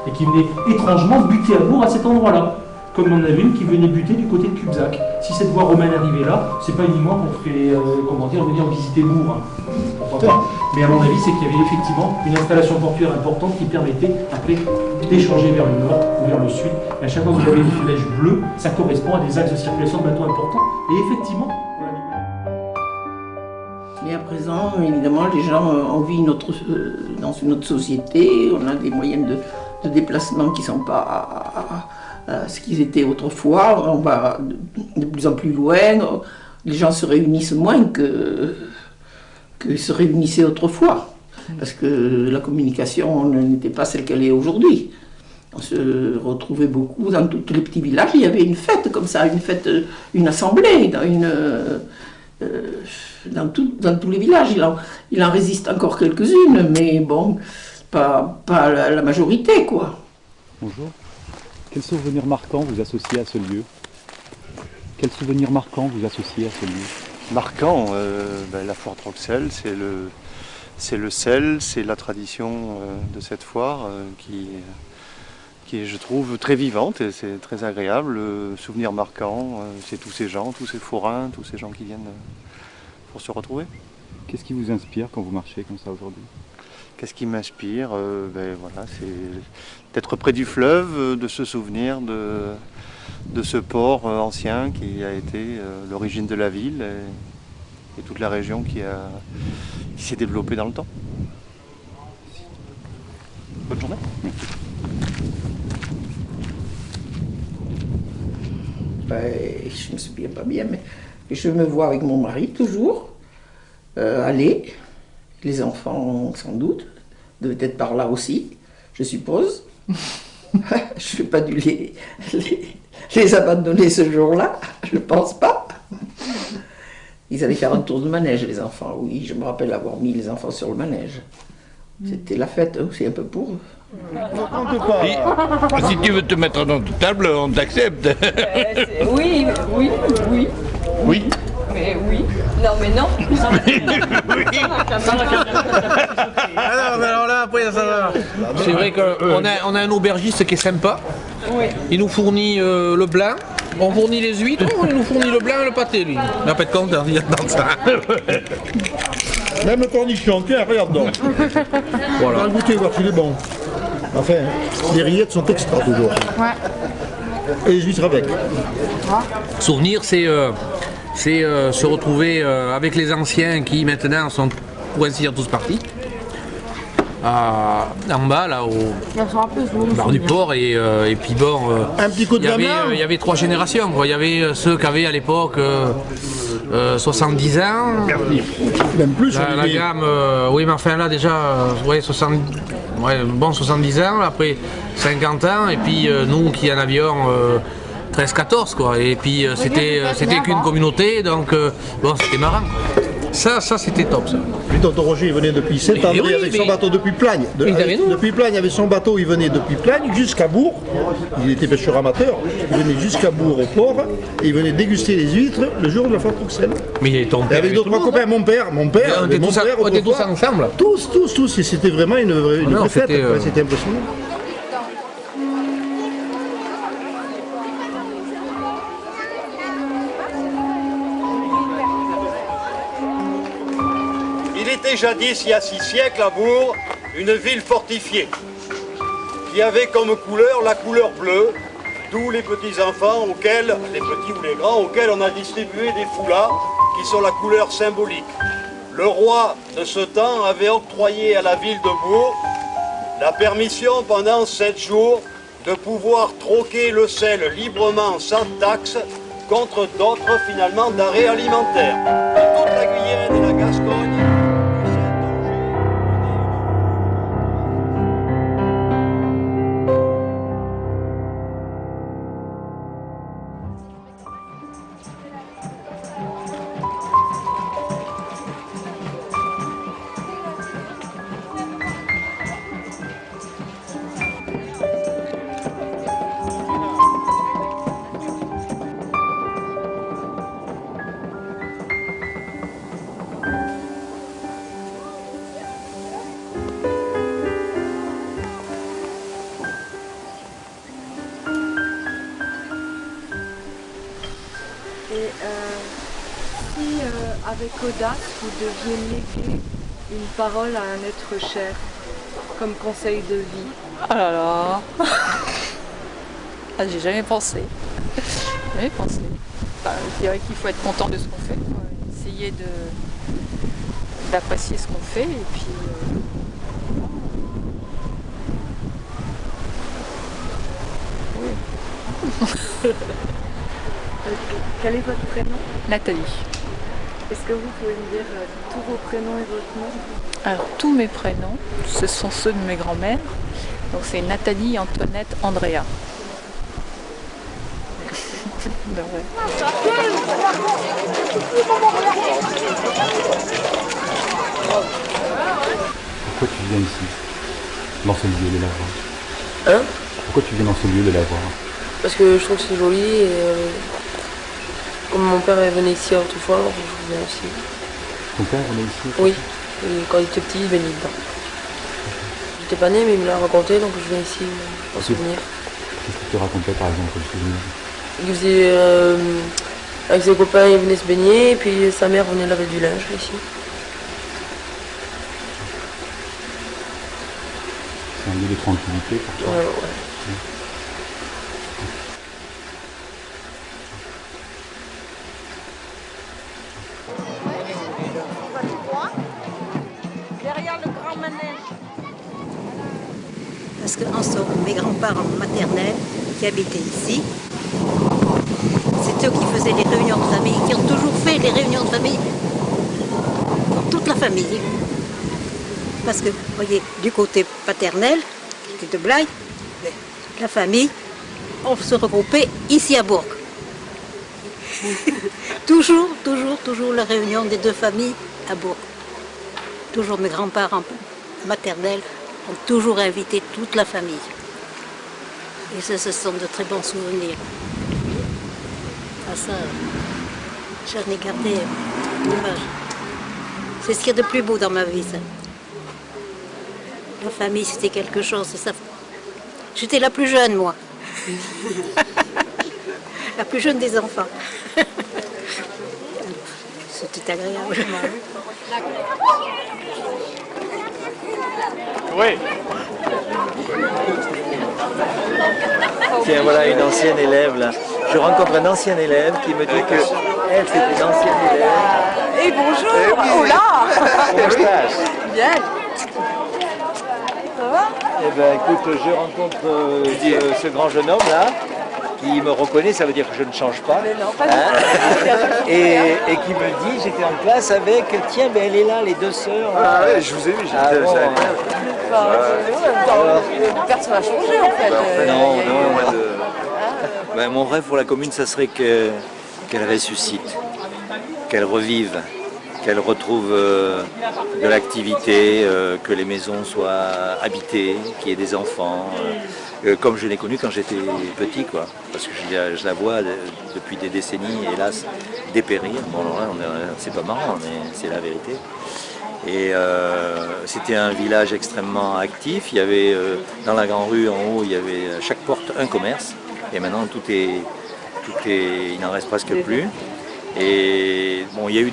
et qui venaient étrangement buter à Bourg à cet endroit-là. Comme il y en avait une qui venait buter du côté de Cubzac. Si cette voie romaine arrivait là, c'est pas uniquement pour venir visiter Bourg. Hein. Pourquoi pas. Mais à mon avis, c'est qu'il y avait effectivement une installation portuaire importante qui permettait après d'échanger vers le nord ou vers le sud. Et à chaque fois que vous avez une flèche bleue, ça correspond à des axes de circulation de bateaux importants. Et effectivement, et à présent, évidemment, les gens ont vu dans une autre société, on a des moyens de déplacement qui ne sont pas ce qu'ils étaient autrefois, on va de plus en plus loin, les gens se réunissent moins qu'ils se réunissaient autrefois, parce que la communication n'était pas celle qu'elle est aujourd'hui. On se retrouvait beaucoup dans tous les petits villages, il y avait une fête comme ça, une assemblée, dans tous les villages. Il en résiste encore quelques-unes, mais bon, pas la majorité, quoi. Bonjour. Quel souvenir marquant vous associez à ce lieu? Quel souvenir marquant vous associez à ce lieu? Marquant, la foire Troxel, c'est le sel, c'est la tradition de cette foire qui est, je trouve, très vivante et c'est très agréable. Le souvenir marquant, c'est tous ces gens, tous ces forains, tous ces gens qui viennent pour se retrouver. Qu'est-ce qui vous inspire quand vous marchez comme ça aujourd'hui? Qu'est-ce qui m'inspire? Voilà, c'est d'être près du fleuve, de se souvenir de ce port ancien qui a été l'origine de la ville et toute la région qui s'est développée dans le temps. Bonne journée. Je ne me souviens pas bien, mais je me vois avec mon mari toujours aller. Les enfants, sans doute, devaient être par là aussi, je suppose. Je n'ai pas dû les abandonner ce jour-là, je ne pense pas. Ils allaient faire un tour de manège, les enfants, oui. Je me rappelle avoir mis les enfants sur le manège. C'était la fête aussi un peu pour eux. Si tu veux te mettre dans ta table, on t'accepte. Oui. Oui. Mais oui. Non, mais non. Alors là, après, ça va. C'est vrai qu'on a un aubergiste qui est sympa. Oui. Il nous fournit le blanc. On fournit les huîtres, il nous fournit le blanc et le pâté, lui. Il n'a pas de compte, il y a dans ça. Même le cornichon, tiens, regarde donc. Voilà. On va goûter, voir s'il est bon. Enfin, les rillettes sont extra toujours. Ouais. Et les huîtres avec. Souvenir, c'est se retrouver avec les anciens qui maintenant sont pour ainsi dire tous partis. En bas là au bar du port et puis bon un petit coup de il y avait 3 générations quoi. Il y avait ceux qui avaient à l'époque 70 ans, même plus la gamme oui mais enfin là déjà 70 ans, après 50 ans et puis nous qui en avions 13-14 quoi, et puis c'était qu'une communauté donc bon c'était marrant quoi. Ça c'était top ça. Puis tonton Roger il venait depuis Saint-André avec son bateau depuis Plagne. Depuis Plagne avec son bateau il venait depuis Plagne jusqu'à Bourg. Il était pêcheur amateur. Il venait jusqu'à Bourg au port et il venait déguster les huîtres le jour de la foire Troxel. Mais il est ton père. Et avec d'autres copains, mon père. On était tous ensemble. Tous. Et c'était vraiment une vraie fête. C'était impressionnant. Jadis, il y a 6 siècles, à Bourg, une ville fortifiée qui avait comme couleur la couleur bleue, d'où les petits enfants auxquels, les petits ou les grands, auxquels on a distribué des foulards qui sont la couleur symbolique. Le roi de ce temps avait octroyé à la ville de Bourg la permission pendant 7 jours de pouvoir troquer le sel librement sans taxe contre d'autres finalement denrées alimentaires. Et toute la Guyenne et la Gascogne. Et si avec audace vous deviez léguer une parole à un être cher, comme conseil de vie. Oh là là. Ah, j'ai jamais pensé. Jamais pensé. Bah, je dirais qu'il faut être content de ce qu'on fait, quoi. Essayer d'apprécier ce qu'on fait et puis oui. Quel est votre prénom? Nathalie. Est-ce que vous pouvez me dire tous vos prénoms et votre nom? Alors tous mes prénoms, ce sont ceux de mes grands-mères. Donc c'est Nathalie, Antoinette, Andrea. Ben ouais. Pourquoi tu viens ici, dans ce lieu de la voir? Hein? Pourquoi tu viens dans ce lieu de la voir? Parce que je trouve que c'est joli et comme mon père venait ici autrefois, alors je viens aussi. Ton père venait ici? Oui, et quand il était petit, il venait dedans. J'étais pas née mais il me l'a raconté donc je viens ici en souvenir. Qu'est-ce qu'il te racontait par exemple le souvenir? Il faisait avec ses copains, il venait se baigner et puis sa mère venait laver du linge ici. C'est un lieu de tranquillité pour toi? Ouais. Derrière le grand manège. Parce qu'en somme, mes grands-parents maternels qui habitaient ici, c'est eux qui faisaient les réunions de famille, qui ont toujours fait les réunions de famille pour toute la famille. Parce que, vous voyez, du côté paternel, qui était de Blaye, la famille, on se regroupait ici à Bourg. toujours la réunion des deux familles à Bourg. Toujours mes grands-parents maternels ont toujours invité toute la famille. Et ça, ce sont de très bons souvenirs. Ah ça, j'en ai gardé l'image. C'est ce qu'il y a de plus beau dans ma vie, ça. La famille, c'était quelque chose, c'est ça. J'étais la plus jeune, moi. La plus jeune des enfants. C'était agréable. Oui. Tiens, voilà une ancienne élève là. Je rencontre un ancien élève qui me dit que elle c'était une ancienne élève. Et bonjour. Oh là. Bien. Ça va? Eh ben écoute, je rencontre ce grand jeune homme là, qui me reconnaît, ça veut dire que je ne change pas. Mais non, pas du tout. Et qui me dit, j'étais en classe avec, tiens, ben elle est là, les deux sœurs. Ah ouais, je vous ai vu, j'étais Personne n'a changé en fait. Non. Ben, mon rêve pour la commune, ça serait qu'elle ressuscite, qu'elle revive, qu'elle retrouve de l'activité, que les maisons soient habitées, qu'il y ait des enfants, comme je l'ai connue quand j'étais petit, quoi. Parce que je la vois depuis des décennies, hélas, dépérir. Bon, alors là, c'est pas marrant, mais c'est la vérité. Et c'était un village extrêmement actif. Il y avait dans la grande rue en haut, il y avait à chaque porte un commerce. Et maintenant il n'en reste presque plus. Et bon, il y a eu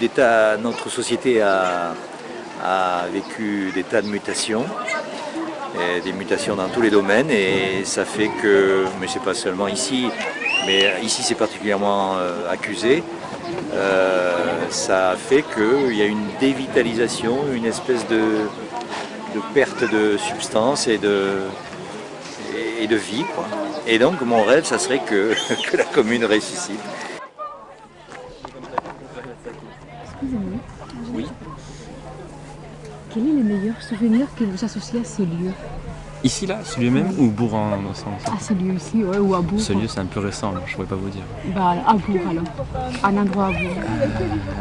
notre société a vécu des tas de mutations, et des mutations dans tous les domaines, et ça fait que, mais c'est pas seulement ici, mais ici c'est particulièrement accusé. Ça fait qu'il y a une dévitalisation, une espèce de perte de substance et de vie, quoi. Et donc mon rêve, ça serait que la commune ressuscite. Excusez-moi. Oui. Quel est le meilleur souvenir que vous associez à ce lieu? Ici, là, ce lieu même, ou Bourg en sens? Ah, ce lieu ici, ouais, ou à Bourg. Ce lieu, c'est un peu récent, je ne pourrais pas vous dire. Bah, à Bourg alors. Un endroit à Bourg.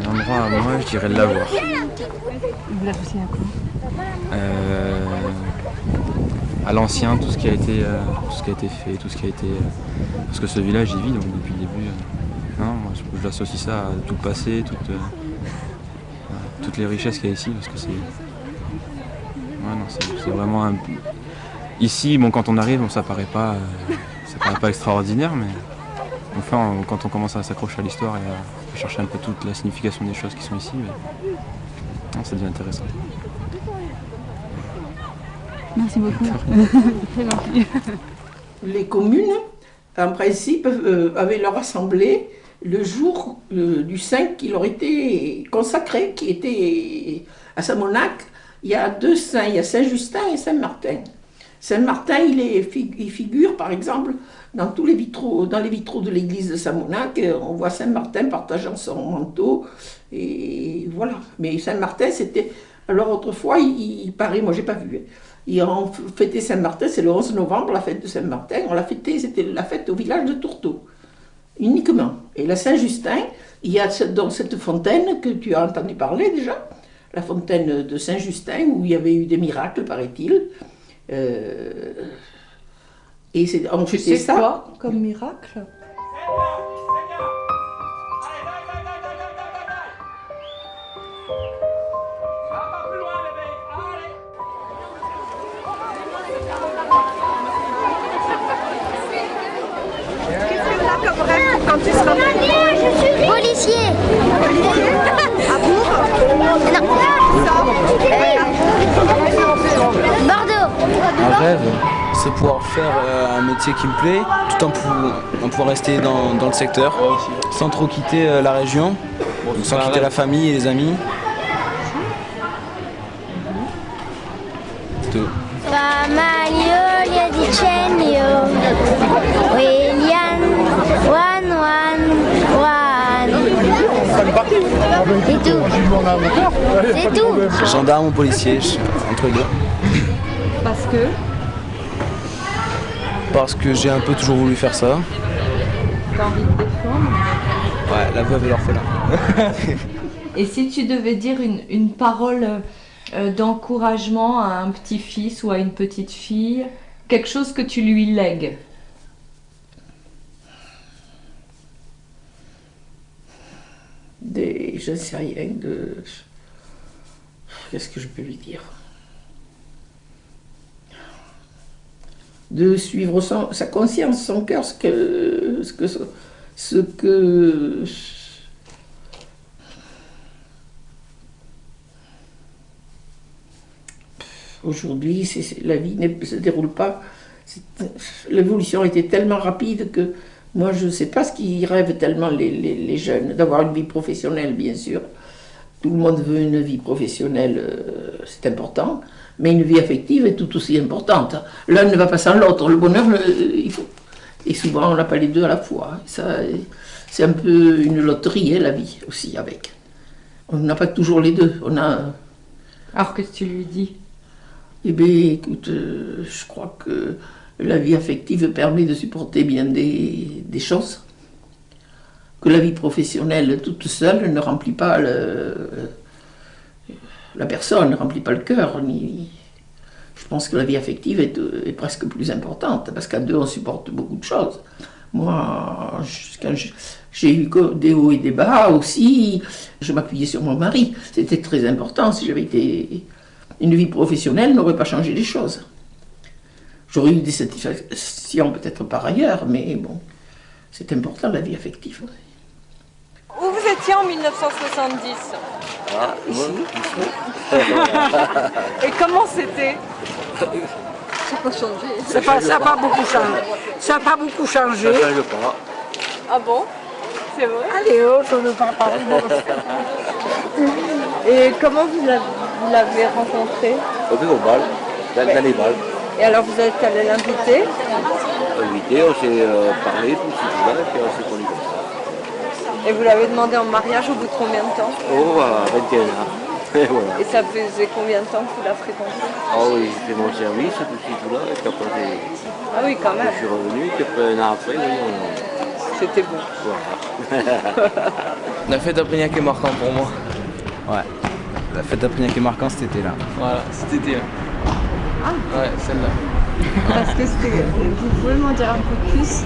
Un endroit, moi, je dirais le Lavoir. Vous l'associez à quoi? À l'ancien, tout ce qui a été fait, tout ce qui a été... Parce que ce village, il vit, donc depuis le début... non, moi, je l'associe ça à tout le passé, toutes les richesses qu'il y a ici, parce que c'est... Ouais, non, c'est vraiment un... Ici, bon, quand on arrive, bon, ça paraît pas extraordinaire, mais Enfin, quand on commence à s'accrocher à l'histoire et à chercher un peu toute la signification des choses qui sont ici, ça devient intéressant. Merci beaucoup. Très gentil. Les communes, en principe, avaient leur assemblée le jour du 5 qui leur était consacré, qui était à Samonac. Il y a 2 saints, il y a Saint-Justin et Saint-Martin. Saint-Martin, il figure, par exemple, dans tous les vitraux, dans les vitraux de l'église de Samonac, on voit Saint-Martin partageant son manteau, et voilà. Mais Saint-Martin, c'était... Alors autrefois, il paraît, moi j'ai pas vu, ils ont fêté Saint-Martin, c'est le 11 novembre, la fête de Saint-Martin, on l'a fêté, c'était la fête au village de Tourteau, uniquement. Et la Saint-Justin, il y a donc cette fontaine que tu as entendu parler déjà, la fontaine de Saint-Justin, où il y avait eu des miracles, paraît-il. Et on fêtait ça. Quoi comme miracle? Quand tu seras policier. À Bourg? Non. Bordeaux. Un rêve, c'est pouvoir faire un métier qui me plaît, tout en pouvoir rester dans le secteur, sans trop quitter la région, sans quitter la famille et les amis. Tout. Mario, Liadicenio, William, one. C'est tout. C'est tout. Gendarme ou policier, entre les deux. Parce que j'ai un peu toujours voulu faire ça. T'as envie de défendre? Ouais, la veuve et l'orphelin. Et si tu devais dire une parole d'encouragement à un petit-fils ou à une petite-fille, quelque chose que tu lui lègues? Je ne sais rien de... Qu'est-ce que je peux lui dire? De suivre sa conscience, son cœur, ce que aujourd'hui, la vie ne se déroule pas. L'évolution a été tellement rapide que moi, je ne sais pas ce qu'ils rêvent tellement les jeunes, d'avoir une vie professionnelle, bien sûr. Tout le monde veut une vie professionnelle, c'est important, mais une vie affective est tout aussi importante. L'un ne va pas sans l'autre. Le bonheur, il faut. Et souvent, on n'a pas les deux à la fois. C'est un peu une loterie, hein, la vie, aussi, avec. On n'a pas toujours les deux. Alors, qu'est-ce que tu lui dis? Eh bien, écoute, je crois que la vie affective permet de supporter bien des choses. Que la vie professionnelle toute seule ne remplit pas la personne, ne remplit pas le cœur. Je pense que la vie affective est presque plus importante, parce qu'à deux, on supporte beaucoup de choses. Moi, quand j'ai eu des hauts et des bas aussi, je m'appuyais sur mon mari. C'était très important. Si j'avais été... Une vie professionnelle n'aurait pas changé les choses. J'aurais eu des satisfactions peut-être par ailleurs, mais bon, c'est important la vie affective. Où vous étiez en 1970? Ah, ici. Et comment c'était? Ça n'a pas changé. Ça n'a pas beaucoup changé. Ça n'a pas beaucoup changé. Ça ne change pas. Ah bon? C'est vrai? Allez, on ne parle pas. Et comment vous l'avez rencontré? Au bal, dans les balles. Et alors vous êtes allé l'inviter? Invité, on s'est parlé, tout ce là, et puis on s'est connus comme ça. Et vous l'avez demandé en mariage au bout de combien de temps? Oh, à 21 ans. Et voilà. Et ça faisait combien de temps que vous la fréquentez? Ah oui, j'ai fait mon service, tout là, et puis après ah oui, quand même. Je suis revenu, et puis après, un an après, c'était bon. Voilà. La fête à Prignac est marquant pour moi. Ouais. La fête à Prignac est marquant cet été-là. Voilà, cet été. Ah. Ouais, celle-là. Parce que c'était... Vous pouvez m'en dire un peu plus?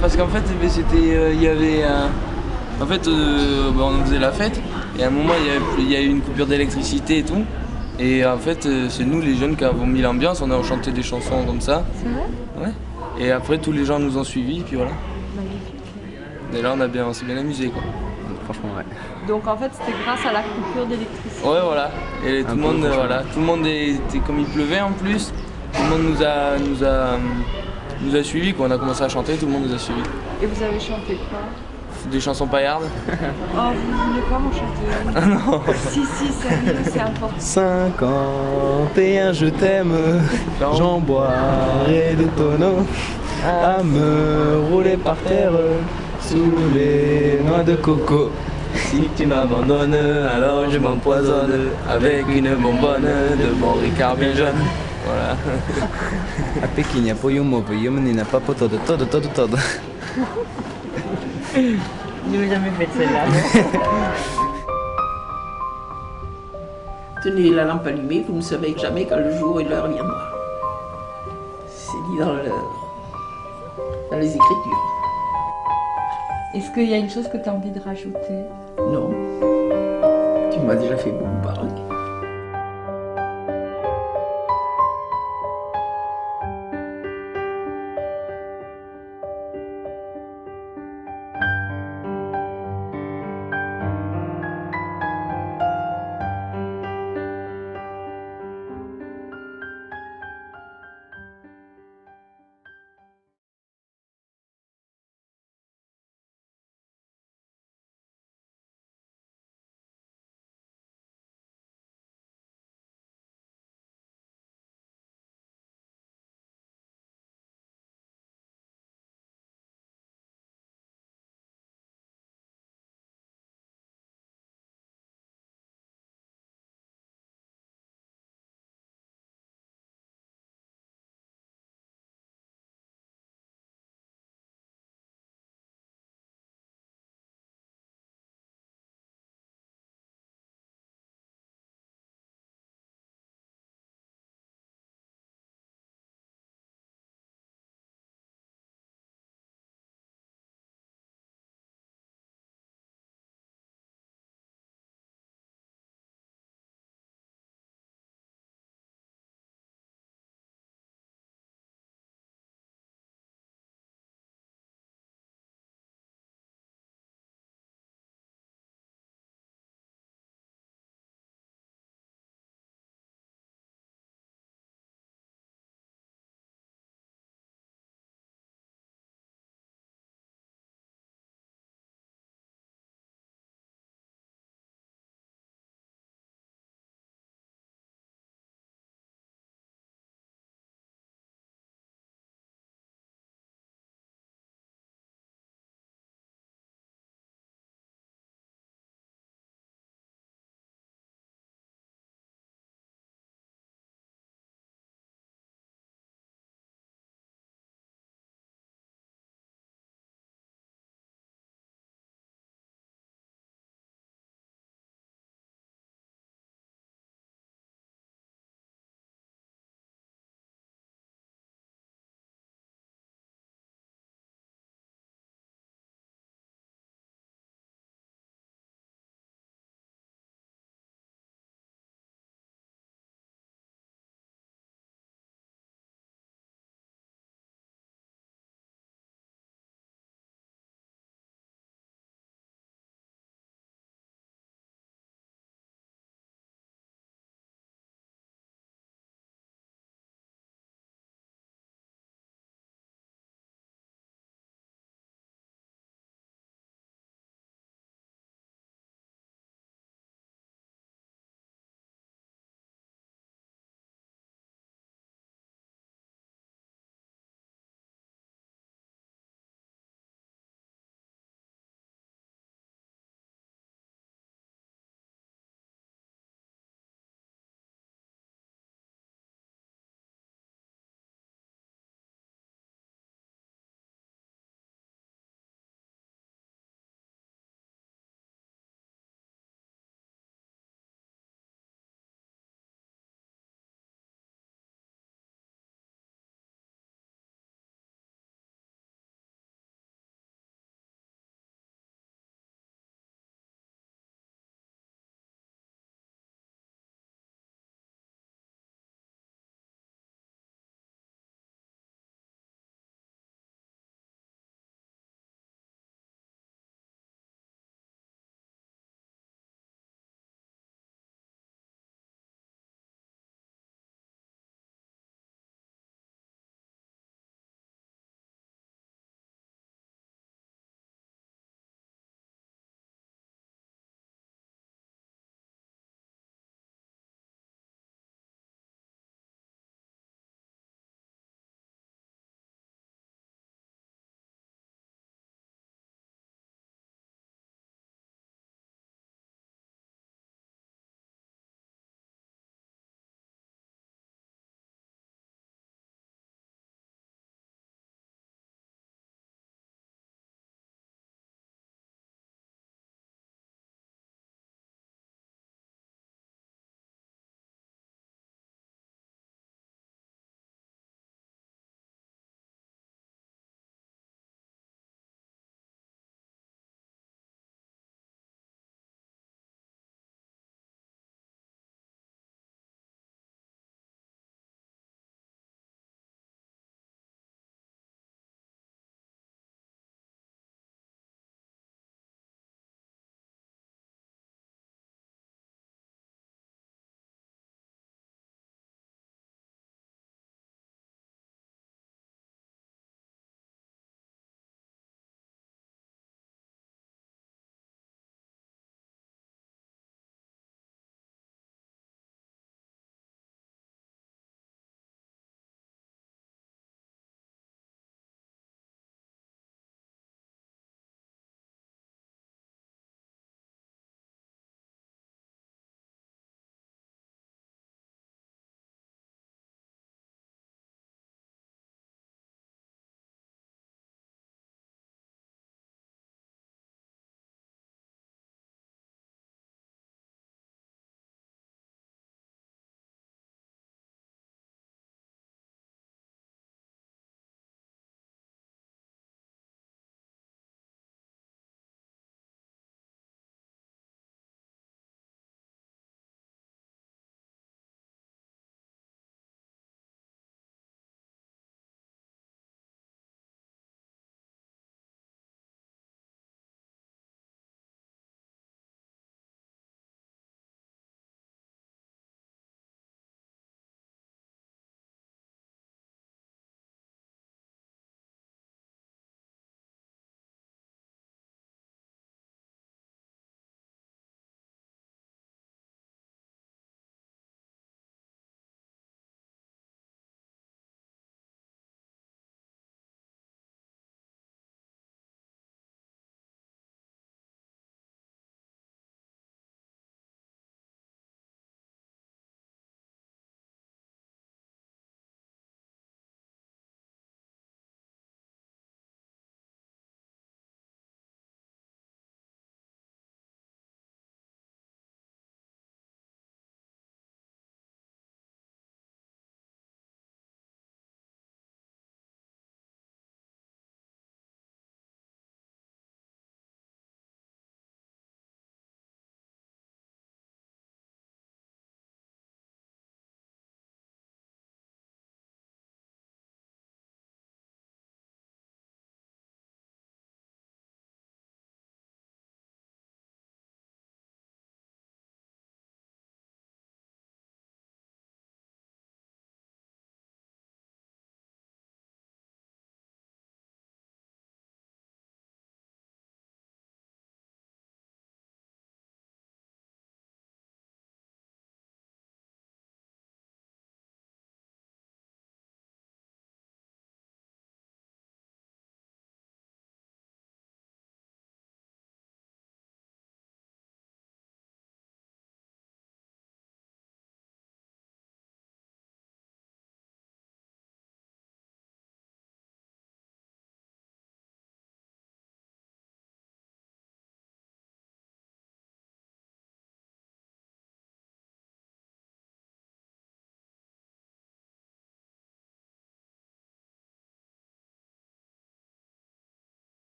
Parce qu'en fait, c'était... Il y avait un... En fait, on faisait la fête, et à un moment, il y a eu une coupure d'électricité et tout. Et en fait, c'est nous, les jeunes, qui avons mis l'ambiance, on a chanté des chansons comme ça. C'est vrai? Ouais. Et après, tous les gens nous ont suivis, puis voilà. Magnifique. Et là, on s'est bien amusé, quoi. Franchement, ouais. Donc en fait, c'était grâce à la coupure d'électricité. Ouais, voilà. Et tout le monde était comme il pleuvait en plus. Tout le monde nous a suivis, quoi. On a commencé à chanter, tout le monde nous a suivis. Et vous avez chanté quoi? Des chansons paillardes. Oh, vous voulez pas m'en chanter? Ah non. Si, sérieux, c'est important. 51, je t'aime, j'en boirai des tonneaux à me rouler par terre sous les noix de coco. Si tu m'abandonnes, alors je m'empoisonne avec une bonbonne de bon Ricard bien jeune. Voilà. A Pequinha põe movo menina papo todo. Je n'ai jamais fait celle-là. Tenez la lampe allumée, vous ne savez jamais quand le jour et l'heure viendra. C'est dit dans les Écritures. Est-ce qu'il y a une chose que tu as envie de rajouter? Non. Tu m'as déjà fait beaucoup.